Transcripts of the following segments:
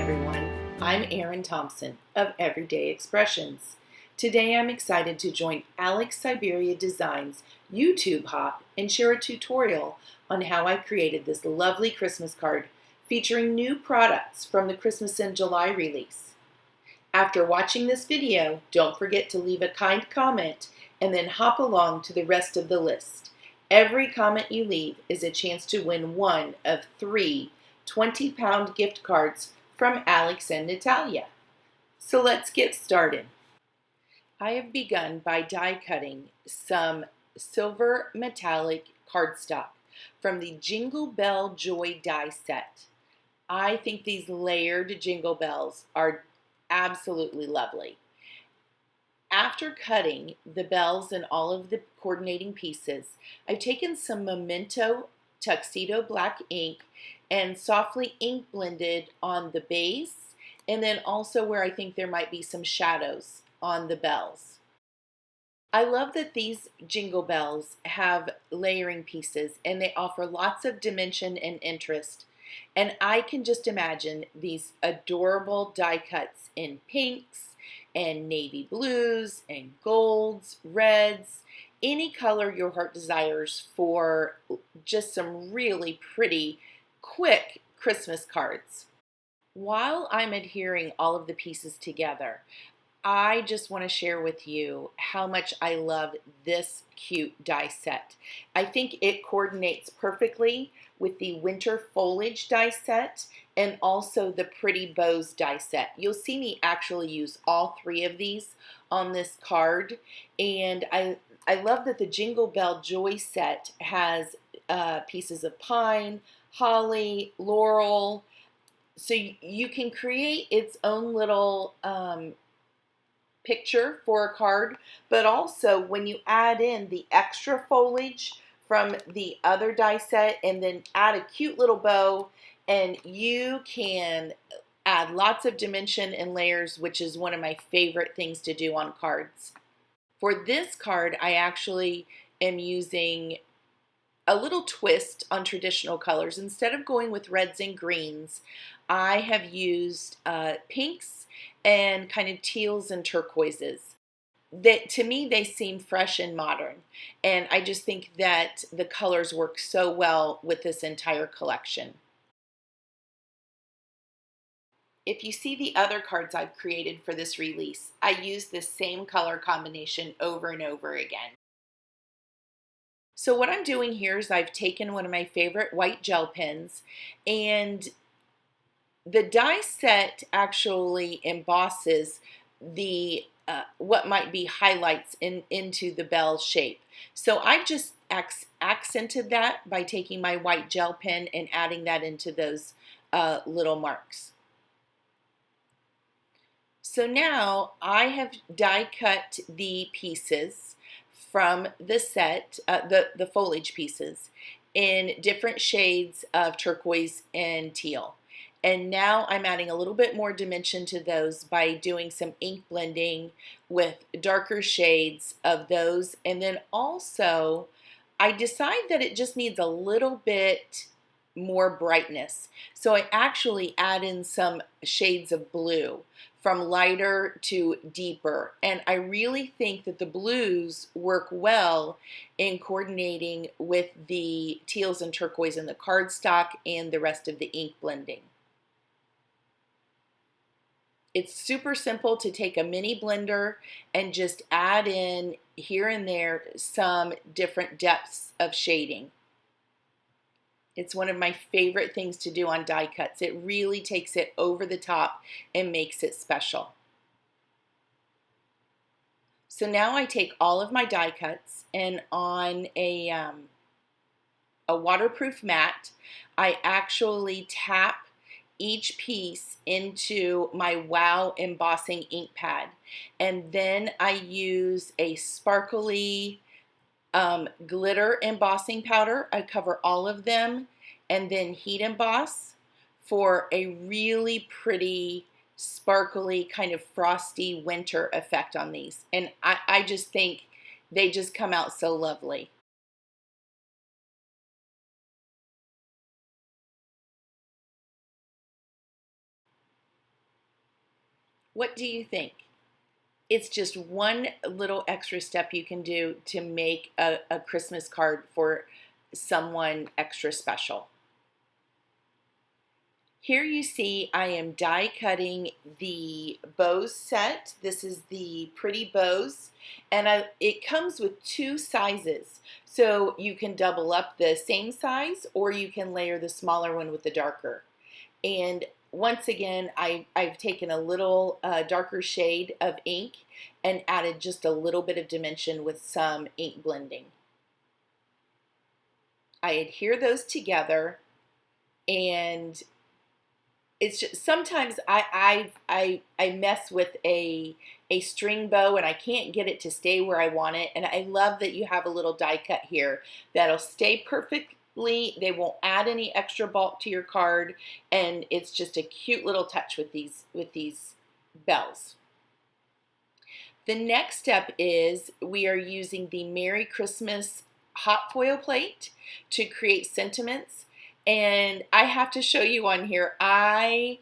everyone. I'm Erin Thompson of Everyday Expressions. Today I'm excited to join Alex Syberia Designs YouTube Hop and share a tutorial on how I created this lovely Christmas card featuring new products from the Christmas in July release. After watching this video, don't forget to leave a kind comment and then hop along to the rest of the list. Every comment you leave is a chance to win one of 3 20-pound gift cards from Alex and Natalia. So let's get started. I have begun by die cutting some silver metallic cardstock from the Jingle Bell Joy die set. I think these layered jingle bells are absolutely lovely. After cutting the bells and all of the coordinating pieces, I've taken some Memento Tuxedo black ink and softly ink blended on the base and then also where I think there might be some shadows on the bells. I love that these jingle bells have layering pieces and they offer lots of dimension and interest. And I can just imagine these adorable die cuts in pinks and navy blues and golds, reds, any color your heart desires for just some really pretty, quick Christmas cards. While I'm adhering all of the pieces together, I just want to share with you how much I love this cute die set. I think it coordinates perfectly with the winter foliage die set and also the pretty bows die set. You'll see me actually use all 3 of these on this card, and I love that the Jingle Bell Joy set has pieces of pine, holly, laurel, so you can create its own little picture for a card, but also when you add in the extra foliage from the other die set and then add a cute little bow, and you can add lots of dimension and layers, which is one of my favorite things to do on cards. For this card, I actually am using a little twist on traditional colors. Instead of going with reds and greens, I have used pinks and kind of teals and turquoises. That to me, they seem fresh and modern, and I just think that the colors work so well with this entire collection. If you see the other cards I've created for this release, I use this same color combination over and over again. So what I'm doing here is I've taken one of my favorite white gel pens, and the die set actually embosses the what might be highlights into the bell shape. So I've just accented that by taking my white gel pen and adding that into those little marks. So now I have die cut the pieces from the set, the foliage pieces, in different shades of turquoise and teal. And now I'm adding a little bit more dimension to those by doing some ink blending with darker shades of those. And then also I decide that it just needs a little bit more brightness. So I actually add in some shades of blue from lighter to deeper. And I really think that the blues work well in coordinating with the teals and turquoise in the cardstock and the rest of the ink blending. It's super simple to take a mini blender and just add in here and there some different depths of shading. It's one of my favorite things to do on die cuts. It really takes it over the top and makes it special. So now I take all of my die cuts, and on a waterproof mat, I actually tap each piece into my Wow embossing ink pad, and then I use a sparkly glitter embossing powder. I cover all of them and then heat emboss for a really pretty sparkly kind of frosty winter effect on these, and I just think they just come out so lovely. What do you think? It's just one little extra step you can do to make a Christmas card for someone extra special. Here you see I am die cutting the bows set. This is the pretty bows, and it comes with two sizes. So you can double up the same size, or you can layer the smaller one with the darker. And once again, I've taken a little darker shade of ink and added just a little bit of dimension with some ink blending. I adhere those together, and it's just sometimes I mess with a string bow and I can't get it to stay where I want it, and I love that you have a little die cut here that'll stay perfectly. They won't add any extra bulk to your card, and it's just a cute little touch with these bells. The next step is we are using the Merry Christmas hot foil plate to create sentiments, and I have to show you on here, I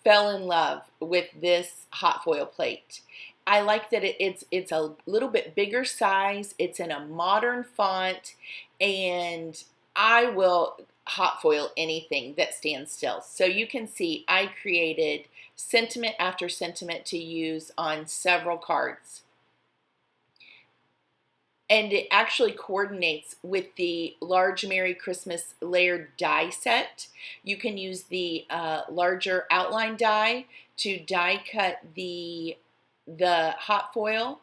fell in love with this hot foil plate. I like that it's a little bit bigger size, it's in a modern font, and I will hot foil anything that stands still. So you can see I created sentiment after sentiment to use on several cards. And it actually coordinates with the large Merry Christmas layered die set. You can use the larger outline die to die cut the hot foil,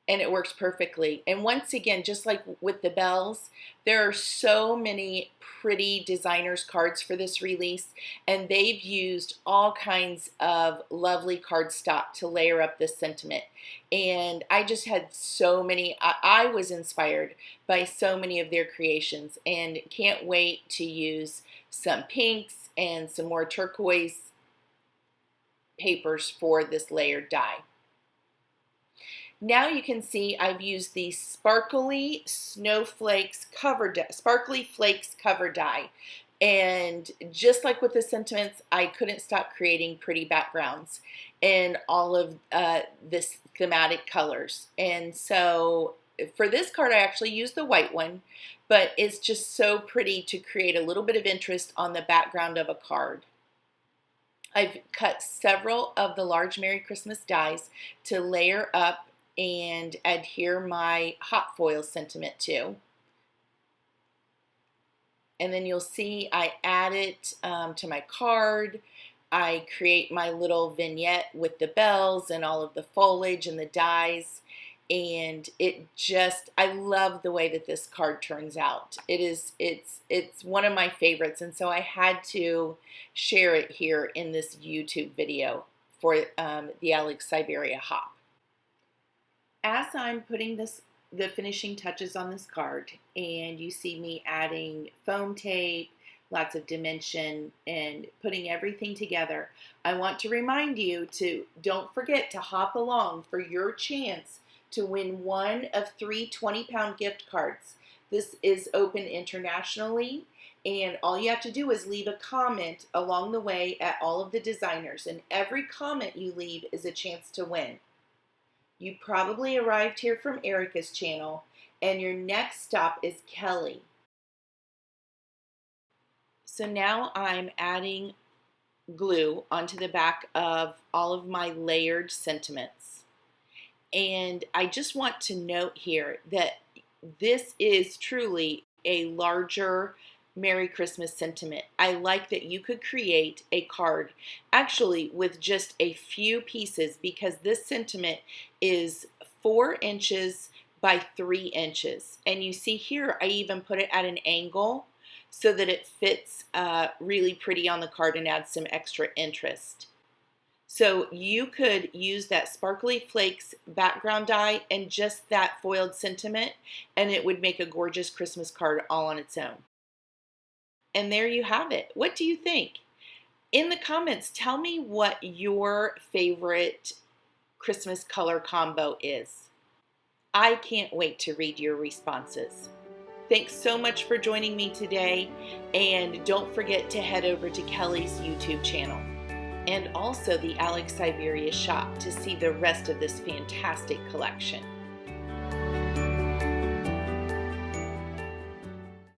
and it works perfectly. And once again, just like with the bells, there are so many pretty designers cards for this release, and they've used all kinds of lovely cardstock to layer up this sentiment. And I just had so many, I was inspired by so many of their creations, and can't wait to use some pinks and some more turquoise papers for this layered die. Now you can see I've used the Sparkly Snowflakes Sparkly Flakes cover die. And just like with the sentiments, I couldn't stop creating pretty backgrounds in all of this thematic colors. And so for this card, I actually used the white one, but it's just so pretty to create a little bit of interest on the background of a card. I've cut several of the large Merry Christmas dies to layer up and adhere my hot foil sentiment to. And then you'll see I add it to my card. I create my little vignette with the bells and all of the foliage and the dies. And I love the way that this card turns out. It's one of my favorites, and so I had to share it here in this YouTube video for the Alex Syberia hop. As I'm putting the finishing touches on this card, and you see me adding foam tape, lots of dimension, and putting everything together, I want to remind you to don't forget to hop along for your chance to win one of 3 20-pound gift cards. This is open internationally, and all you have to do is leave a comment along the way at all of the designers, and every comment you leave is a chance to win. You probably arrived here from Erica's channel, and your next stop is Kelly. So now I'm adding glue onto the back of all of my layered sentiments. And I just want to note here that this is truly a larger Merry Christmas sentiment. I like that you could create a card actually with just a few pieces, because this sentiment is 4 inches by 3 inches. And you see here, I even put it at an angle so that it fits really pretty on the card and adds some extra interest. So you could use that Sparkly Flakes background die and just that foiled sentiment, and it would make a gorgeous Christmas card all on its own. And there you have it. What do you think? In the comments, tell me what your favorite Christmas color combo is. I can't wait to read your responses. Thanks so much for joining me today, and don't forget to head over to Kelly's YouTube channel. and also the Alex Syberia shop to see the rest of this fantastic collection.